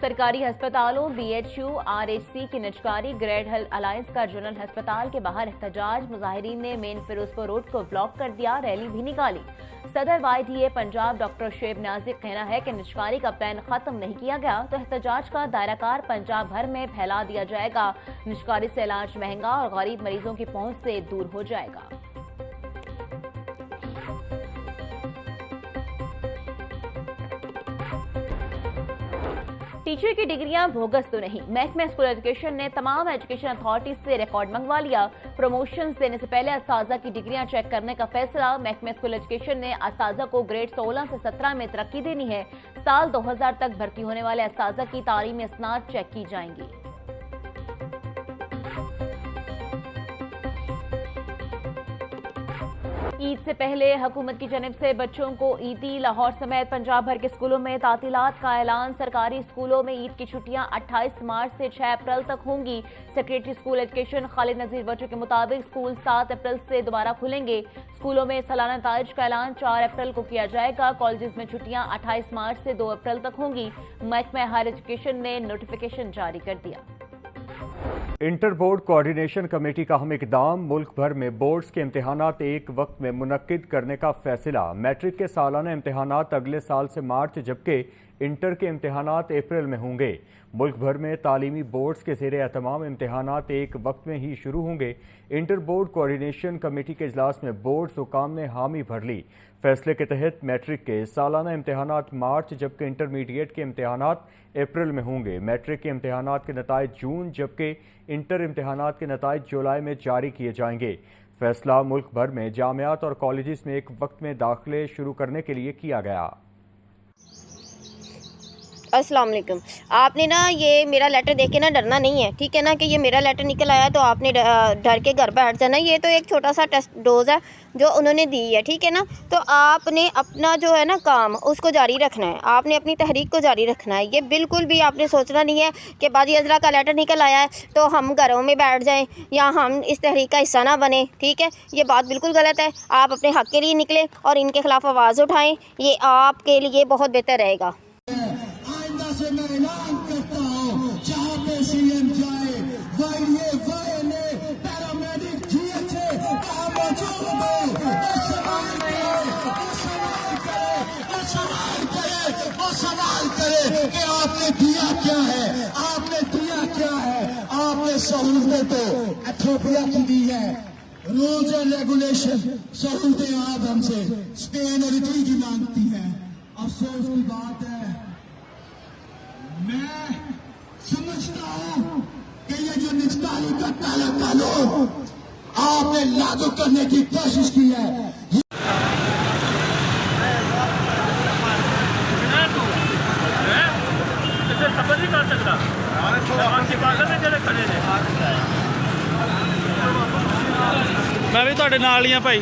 सरकारी अस्पतालों BHU RHC की निजकारी ग्रेड हेल्थ अलायंस का जनरल अस्पताल के बाहर एहतजाज। मुजाहिरीन ने मेन फिरोजपुर रोड को ब्लॉक कर दिया, रैली भी निकाली। सदर YDA पंजाब डॉक्टर शेब नाज़ का कहना है कि निजकारी का प्लान खत्म नहीं किया गया तो एहतजाज का दायराकार पंजाब भर में फैला दिया जाएगा। निजकारी से इलाज महंगा और गरीब मरीजों की पहुंच से दूर हो जाएगा। टीचर की डिग्रियां बोगस तो नहीं, महकमा स्कूल एजुकेशन ने तमाम एजुकेशन अथॉरिटीज से रिकॉर्ड मंगवा लिया। प्रमोशंस देने से पहले असाजा की डिग्रियां चेक करने का फैसला। महकमा स्कूल एजुकेशन ने असाजा को ग्रेड 16 से 17 में तरक्की देनी है। साल 2000 तक भर्ती होने वाले असाजा की तालीमी इसनाद चेक की जाएंगी। ईद से पहले हुकूमत की जानिब से बच्चों को ईदी। लाहौर समेत पंजाब भर के स्कूलों में तातीलात का ऐलान। सरकारी स्कूलों में ईद की छुट्टियां 28 मार्च से 6 अप्रैल तक होंगी। सेक्रेटरी स्कूल एजुकेशन खालिद नजीर बच्चों के मुताबिक स्कूल 7 अप्रैल से दोबारा खुलेंगे। स्कूलों में सालाना नताइज का ऐलान 4 अप्रैल को किया जाएगा। कॉलेजेस में छुट्टियां 28 मार्च से 2 अप्रैल तक होंगी। महकमा हायर एजुकेशन ने नोटिफिकेशन जारी कर दिया। इंटर बोर्ड कोऑर्डिनेशन कमेटी का अहम इकदाम। मुल्क भर में बोर्ड्स के इम्तहानात एक वक्त में मुनक्किद करने का फैसला। मैट्रिक के सालाना इम्तहानात अगले साल से मार्च जबकि इंटर के इम्तहानात अप्रैल में होंगे। मुल्क भर में तालीमी बोर्ड्स के ज़ेरे एहतमाम इम्तहानात एक वक्त में ही शुरू होंगे। इंटर बोर्ड कोऑर्डिनेशन कमेटी के इजलास में बोर्ड हुकाम ने हामी भर ली। फैसले के तहत मैट्रिक के सालाना इम्तहानात मार्च जबकि इंटरमीडिएट के इम्तहानात अप्रैल में होंगे। मैट्रिक के इम्तहानात के नताइज जून जबकि इंटर इम्तहानात के नताइज जुलाई में जारी किए जाएंगे। फैसला मुल्क भर में जामियात और कॉलेजेस में एक वक्त में दाखिले शुरू करने के लिए किया गया। अस्सलाम वालेकुम। आपने ना ये मेरा लेटर देख के ना डरना नहीं है, ठीक है ना, कि ये मेरा लेटर निकल आया तो आपने डर के घर बैठ जाना। ये तो एक छोटा सा टेस्ट डोज है जो उन्होंने दी है, ठीक है ना। तो आपने अपना जो है ना काम उसको जारी रखना है, आपने अपनी तहरीक को जारी रखना है। ये बिल्कुल भी आपने सोचना नहीं है कि बाजी अजरा का लेटर निकल आया है तो हम घरों में बैठ जाएँ या हम इस तहरीक का हिस्सा ना बने, ठीक है। ये बात बिल्कुल गलत है। आप अपने हक़ के लिए निकले और इनके खिलाफ आवाज़ उठाएँ, ये आपके लिए बहुत बेहतर रहेगा। से मैं ऐलान करता हूँ, जहाँ पे CM जाए YDA ने पैरामेडिक GHA वहाँ मौजूद हो, सवाल करे कि आपने दिया क्या है, आपने दिया क्या है। आपने सहूलतें तो एथियोपिया की दी है, रूल्स एंड रेगुलेशन सहूलतें आप हमसे स्पेन और इटली की मांगती है। अफसोस की बात है, मैं समझता हूं कि ये जो निजकारी का काला कानून आपने लागू करने की कोशिश की है, समझ नहीं कर सकता। मैं भी ਤੁਹਾਡੇ ਨਾਲ ਹੀ ਆ ਭਾਈ।